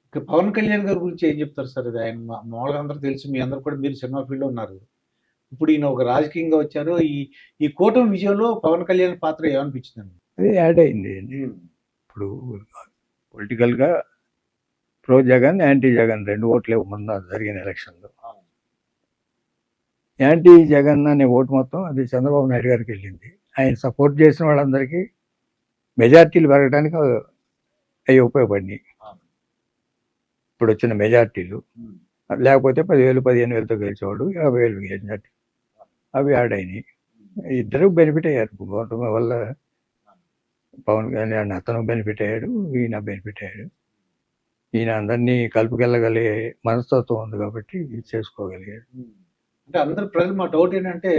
ఇక 'పవన్ కళ్యాణ్' గారి గురించి ఏం చెప్తారు సార్? అది ఆయన మామూలుగా అందరూ తెలుసు. మీ అందరూ కూడా మీరు సినిమా ఫీల్డ్‌లో ఉన్నారు. ఇప్పుడు ఈయన ఒక రాజకీయంగా వచ్చారు. ఈ కూటమి విజయంలో 'పవన్ కళ్యాణ్' పాత్ర ఏమనిపించిందండి? అది యాడ్ అయింది. ఇప్పుడు పొలిటికల్‌గా ప్రో జగన్, యాంటీ జగన్ 2 ఓట్లే మొన్న జరిగిన ఎలక్షన్‌లో. యాంటీ జగన్ అనే ఓటు మొత్తం అది చంద్రబాబు నాయుడు గారికి వెళ్ళింది. ఆయన సపోర్ట్ చేసిన వాళ్ళందరికీ మెజార్టీలు పెరగడానికి అవి ఉపయోగపడినాయి. ఇప్పుడు వచ్చిన మెజార్టీలు లేకపోతే 10,000, 15,000తో గెలిచేవాడు 50,000 మెజార్టీ అవి యాడ్ అయినాయి. ఇద్దరు బెనిఫిట్ అయ్యారు. కూటమి వల్ల పవన్ కళ్యాణ్ అతను బెనిఫిట్ అయ్యాడు, ఈయన బెనిఫిట్ అయ్యాడు. ఈయన అందరినీ కలుపుకెళ్ళగలిగే మనస్తత్వం ఉంది కాబట్టి చేసుకోగలిగాడు. అంటే అందరు ప్రజలు మా డౌట్ ఏంటంటే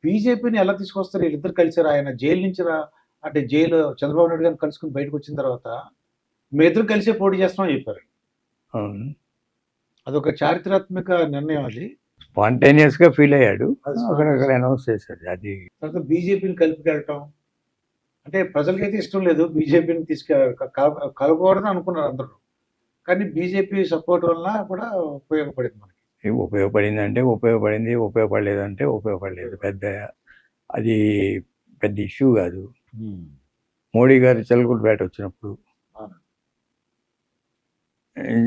బీజేపీని ఎలా తీసుకొస్తారు? వీళ్ళిద్దరు కలిసారు. ఆయన జైలు నుంచి అంటే జైలు చంద్రబాబు నాయుడు గారిని కలుసుకుని బయటకు వచ్చిన తర్వాత మీ ఇద్దరు కలిసే పోటీ చేస్తామని చెప్పారు. అవును, అదొక చారిత్రాత్మక నిర్ణయం అది. స్పాంటేనియస్ గా ఫీల్ అయ్యాడు, అక్కడ అనౌన్స్ చేశాడు. అది తర్వాత బీజేపీని కలిపికెళ్ళటం అంటే ప్రజలకైతే ఇష్టం లేదు. బీజేపీని కలపకూడదని అనుకున్నారు అందరూ. కానీ బీజేపీ సపోర్ట్ వలన కూడా ఉపయోగపడింది మనకి. ఉపయోగపడిందంటే ఉపయోగపడింది, ఉపయోగపడలేదంటే ఉపయోగపడలేదు. అది పెద్ద ఇష్యూ కాదు. మోడీ గారు చిలకలపేట వచ్చినప్పుడు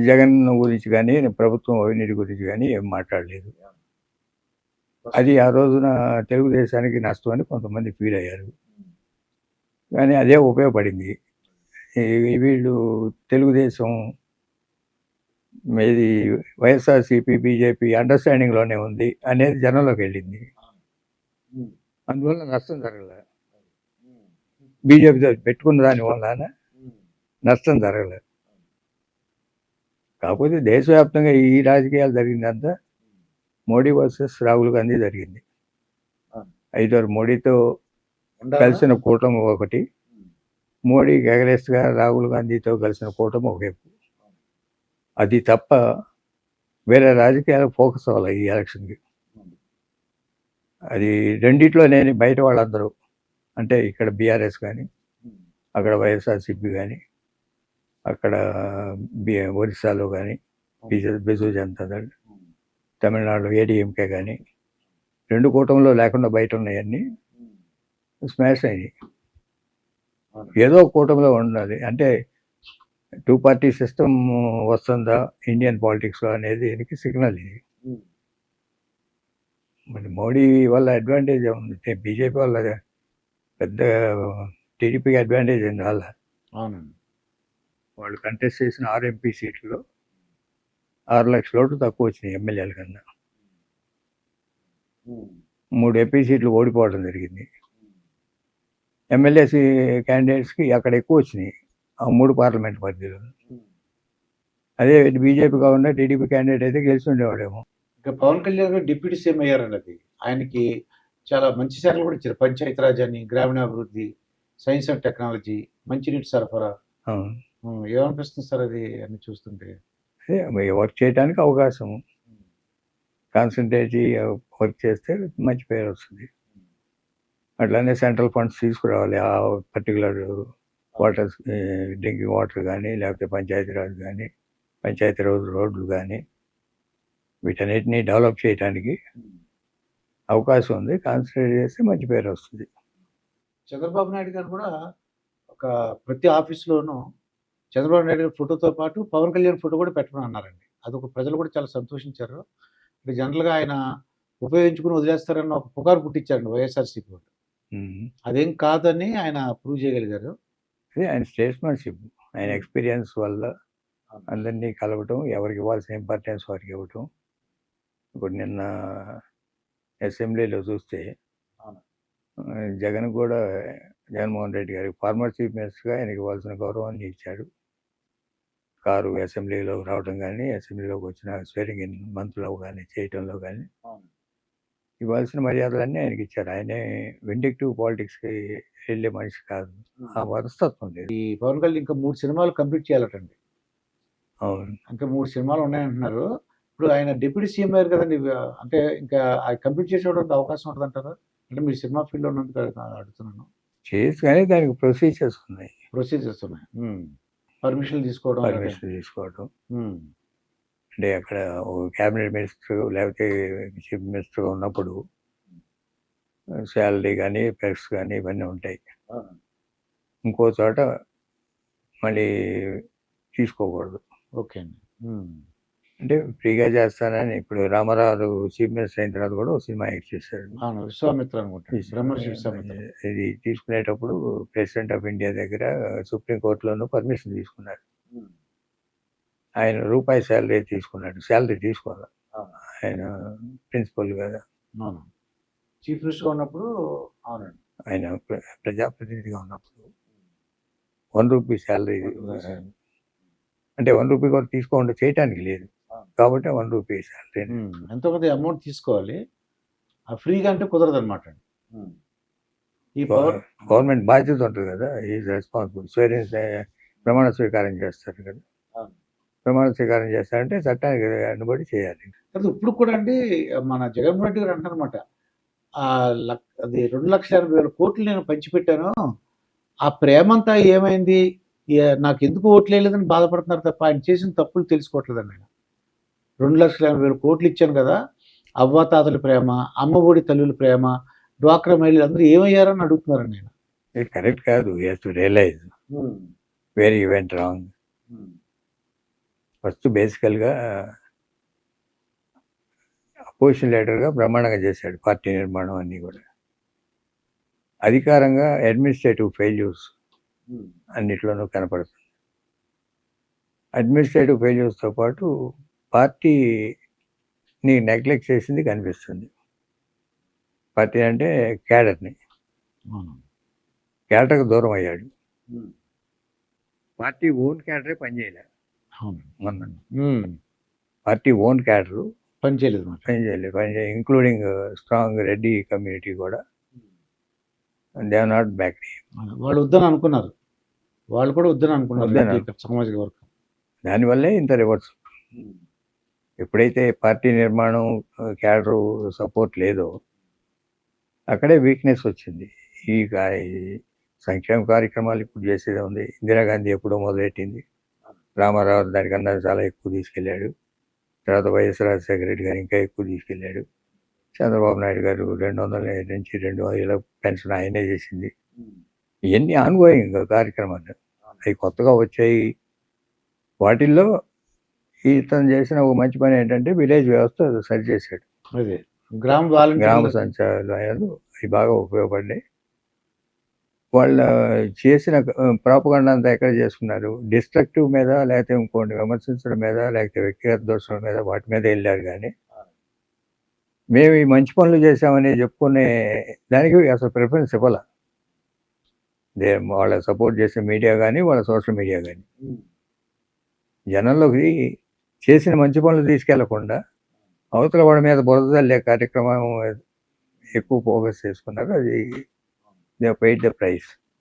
జగన్ గురించి కానీ ప్రభుత్వం అవినీతి గురించి కానీ ఏం మాట్లాడలేదు. అది ఆ రోజున తెలుగుదేశానికి నష్టం అని కొంతమంది ఫీల్ అయ్యారు. కానీ అదే ఉపయోగపడింది. వీళ్ళు తెలుగుదేశం ఇది వైఎస్ఆర్సీపీ బీజేపీ అండర్స్టాండింగ్లోనే ఉంది అనేది జనంలోకి వెళ్ళింది. అందువల్ల నష్టం జరగలేదు. బీజేపీతో పెట్టుకున్న దాని వల్ల నష్టం జరగలేదు. కాకపోతే దేశవ్యాప్తంగా ఈ రాజకీయాలు జరిగిందంతా మోడీ వర్సెస్ రాహుల్ గాంధీ జరిగింది. 5 మోడీతో కలిసిన కూటమి ఒకటి, మోడీకి అగరెస్ట్గా రాహుల్ గాంధీతో కలిసిన కూటమి ఒకవైపు. అది తప్ప వేరే రాజకీయాలు ఫోకస్ అవ్వాలి ఈ ఎలక్షన్కి. అది రెండిట్లో నేను బయట వాళ్ళందరూ అంటే ఇక్కడ బీఆర్ఎస్ కానీ, అక్కడ వైఎస్ఆర్సీపీ కానీ, అక్కడ ఒరిస్సాలో కానీ బిజు జనతాదళ్, తమిళనాడులో ఏడీఎంకే కానీ 2 కూటమిలో లేకుండా బయట ఉన్నాయన్నీ స్మాష్ అయినాయి. ఏదో కూటమిలో ఉండాలి అంటే 2 పార్టీ సిస్టమ్ వస్తుందా ఇండియన్ పాలిటిక్స్లో అనేది దీనికి సిగ్నల్ ఇది. మరి మోడీ వల్ల అడ్వాంటేజ్ ఉంది, బీజేపీ వల్ల పెద్ద టీడీపీకి అడ్వాంటేజ్ ఉంది. వాళ్ళ వాళ్ళు కంటెస్ట్ చేసిన 6 ఎంపీ సీట్లలో 6 లక్షల ఓట్లు తక్కువ వచ్చినాయి ఎమ్మెల్యేల కన్నా. 3 ఎంపీ సీట్లు ఓడిపోవడం జరిగింది. ఎమ్మెల్యేసి క్యాండిడేట్స్కి అక్కడ ఎక్కువ వచ్చినాయి ఆ 3 పార్లమెంట్ పరిధిలో. అదే బీజేపీ కాకుండా టీడీపీ క్యాండిడేట్ అయితే గెలిచి ఉండేవాడేమో. ఇంకా పవన్ కళ్యాణ్ గారు డిప్యూటీ సీఎం అయ్యారండి. అది ఆయనకి చాలా మంచి శాఖలు కూడా ఇచ్చారు. పంచాయతీరాజ్ అని, గ్రామీణాభివృద్ధి, సైన్స్ అండ్ టెక్నాలజీ, మంచినీటి సరఫరా. ఏమనిపిస్తుంది సార్ అది అన్ని చూస్తుంటే? అదే వర్క్ చేయడానికి అవకాశం, కాన్సన్ట్రేట్ వర్క్ చేస్తే మంచి పేరు వస్తుంది. అట్లానే సెంట్రల్ ఫండ్స్ తీసుకురావాలి ఆ పర్టికులర్ వాటర్, డ్రింకింగ్ వాటర్ కానీ, లేకపోతే పంచాయతీరాజ్ కానీ, పంచాయతీరాజ్ రోడ్లు కానీ, వీటన్నిటిని డెవలప్ చేయడానికి అవకాశం ఉంది. కాన్సన్ట్రేట్ చేస్తే మంచి పేరు వస్తుంది. చంద్రబాబు నాయుడు గారు కూడా ఒక ప్రతి ఆఫీస్లోనూ చంద్రబాబు నాయుడు గారి ఫోటోతో పాటు పవన్ కళ్యాణ్ ఫోటో కూడా పెట్టమని అన్నారండి. అదొక ప్రజలు కూడా చాలా సంతోషించారు. అంటే జనరల్గా ఆయన ఉపయోగించుకుని వదిలేస్తారని ఒక పుకారు పుట్టించారండి వైఎస్ఆర్సీపీ వాళ్ళు. అదేం కాదని ఆయన ప్రూవ్ చేయగలిగారు. అదే ఆయన స్టేట్స్మెన్షిప్, ఆయన ఎక్స్పీరియన్స్ వల్ల అందరినీ కలవటం, ఎవరికి ఇవ్వాల్సిన ఇంపార్టెన్స్ వారికి ఇవ్వటం. ఇప్పుడు నిన్న అసెంబ్లీలో చూస్తే జగన్మోహన్ రెడ్డి గారికి ఫార్మర్ చీఫ్ మినిస్టర్గా ఆయనకి ఇవ్వాల్సిన గౌరవాన్ని ఇచ్చాడు. కారు అసెంబ్లీలో రావడం కానీ, అసెంబ్లీలోకి వచ్చిన స్వేరింగ్ ఇన్ మంత్రులు కానీ చేయటంలో కానీ ఇవ్వాల్సిన మర్యాదలన్నీ ఆయనకి ఇచ్చారు. ఆయనే విండిక్టివ్ పాలిటిక్స్కి వెళ్ళే మనిషి కాదు, ఆ మనస్తత్వం లేదు. ఈ పవన్ కళ్యాణ్ ఇంకా 3 సినిమాలు కంప్లీట్ చేయాలటండి. అవును, ఇంకా 3 సినిమాలు ఉన్నాయంటున్నారు. ఇప్పుడు ఆయన డిప్యూటీ సీఎం అయ్యారు కదండి, అంటే ఇంకా కంప్లీట్ చేసేటువంటి అవకాశం ఉంటుంది అంటారా? అంటే మీరు సినిమా ఫీల్డ్లో ఉన్నందుకు అడుగుతున్నాను. చేసి కానీ దానికి ప్రొసీజర్స్ ఉన్నాయి. పర్మిషన్లు తీసుకోవడం లేదా? పర్మిషన్ తీసుకోవడం. ఉమ్, అంటే అక్కడ ఒక క్యాబినెట్ మినిస్టర్ లేకపోతే చీఫ్ మినిస్టర్గా ఉన్నప్పుడు శాలరీ కానీ పెర్క్స్ కానీ ఇవన్నీ ఉంటాయి. ఇంకో చోట మళ్ళీ తీసుకోకూడదు. ఓకే అండి. ఉమ్, అంటే ఫ్రీగా చేస్తానని ఇప్పుడు రామారావు చీఫ్ మినిస్టర్ అయిన తర్వాత కూడా ఒక సినిమా యాక్ట్ చేశాడు. అవును, విశ్వామిత్ర అనుకుంటా, బ్రహ్మర్షి విశ్వామిత్ర. ఇది తీసుకునేటప్పుడు ప్రెసిడెంట్ ఆఫ్ ఇండియా దగ్గర సుప్రీంకోర్టులోనూ పర్మిషన్ తీసుకున్నాడు. ఆయన రూపాయి శాలరీ తీసుకున్నాడు. శాలరీ తీసుకోవాలి, ఆయన ప్రిన్సిపల్ కదా. అవును, చీఫ్ మినిస్టర్ ఉన్నప్పుడు. అవునండి. ఆయన ప్రజాప్రతినిధిగా ఉన్నప్పుడు 1 రూపీ శాలరీ, అంటే 1 రూపీ కూడా తీసుకోకుండా చేయటానికి లేదు కాబట్టి 1 రూపీ శాలరీ. ఎంతో కొంత అమౌంట్ తీసుకోవాలి, ఆ ఫ్రీగా అంటే కుదరదు అనమాట. ఈ పవర్ గవర్నమెంట్ బాధ్యత ఉంటుంది కదా, ఈజ్ రెస్పాన్సిబుల్. ప్రమాణ స్వీకారం చేస్తారు కదా, ప్రమాణ స్వీకారం చేస్తారంటే చట్టానికి అనుబడి చేయాలి. ఇప్పుడు కూడా అండి మన జగన్మోహన్ రెడ్డి గారు అంటారనమాట, అది 2,80,000 కోట్లు నేను పంచిపెట్టాను, ఆ ప్రేమంతా ఏమైంది, నాకు ఎందుకు ఓట్లు వేయలేదని బాధపడుతున్నారు తప్ప ఆయన చేసిన తప్పులు తెలుసుకోవట్లేదండి. ఆయన 2,80,000 కోట్లు ఇచ్చాను కదా, అవ్వాతాతల ప్రేమ, అమ్మ ఒడి తల్లుల ప్రేమ, డ్వాక్రా మహిళలు అందరూ ఏమయ్యారని అడుగుతున్నారండి ఆయన. ఇది కరెక్ట్ కాదు. You have to realise where you went wrong. First బేసికల్గా అపోజిషన్ లీడర్గా బ్రహ్మాండంగా చేశాడు పార్టీ నిర్మాణం అన్నీ కూడా. అధికారంగా అడ్మినిస్ట్రేటివ్ ఫెయిల్యూర్స్ అన్నిట్లోనూ కనపడుతుంది. అడ్మినిస్ట్రేటివ్ ఫెయిల్యూర్స్తో పాటు పార్టీని నెగ్లెక్ట్ చేసింది కనిపిస్తుంది. పార్టీ అంటే క్యాడర్ని, క్యాడర్కి దూరం అయ్యాడు. పార్టీ ఓన్ క్యాడరే పనిచేయలేదు. మొన్న పార్టీ ఓన్ క్యాడరు పనిచేయలేదు, ఇంక్లూడింగ్ స్ట్రాంగ్ రెడ్డి కమ్యూనిటీ కూడా. They are not back. వాళ్ళు వద్దని అనుకున్నారు, వాళ్ళు కూడా వద్దని అనుకున్నారు సామాజిక వర్గం. దానివల్లే ఇంత రివర్స్. ఎప్పుడైతే పార్టీ నిర్మాణం క్యాడరు సపోర్ట్ లేదో అక్కడే వీక్నెస్ వచ్చింది. ఈ సంక్షేమ కార్యక్రమాలు ఇప్పుడు చేసేది ఉంది. ఇందిరాగాంధీ ఎప్పుడో మొదలెట్టింది, రామారావు దానికన్నా చాలా ఎక్కువ తీసుకెళ్ళాడు. తర్వాత వైఎస్ రాజశేఖర రెడ్డి గారు ఇంకా ఎక్కువ తీసుకెళ్ళాడు. చంద్రబాబు నాయుడు గారు 200 నుంచి 200 పెన్షన్ ఆయనే చేసింది. ఇవన్నీ ఆన్గోయింగ్ కార్యక్రమాలు, అవి కొత్తగా వచ్చాయి. వాటిల్లో ఇతను చేసిన ఒక మంచి పని ఏంటంటే విలేజ్ వ్యవస్థ సరి చేశాడు. అదే గ్రామ సంచాలయాలు అవి బాగా ఉపయోగపడ్డాయి. వాళ్ళ చేసిన ప్రాపగండా అంతా ఎక్కడ చేసుకున్నారు, డిస్ట్రక్టివ్ మీద, లేకపోతే ఇంకోటి విమర్శించడం మీద, లేకపోతే వ్యక్తిగత దోషాల మీద, వాటి మీద వెళ్ళారు. కానీ మేము ఈ మంచి పనులు చేసామని చెప్పుకునే దానికి అసలు ప్రిఫరెన్స్ ఇవ్వాల. వాళ్ళ సపోర్ట్ చేసే మీడియా కానీ, వాళ్ళ సోషల్ మీడియా కానీ జనంలోకి చేసిన మంచి పనులు తీసుకెళ్లకుండా అవతల వాడి మీద బురద చల్లే కార్యక్రమం ఎక్కువ ఫోకస్ చేసుకున్నారు. అది దే పెయిడ్ ద ప్రైస్.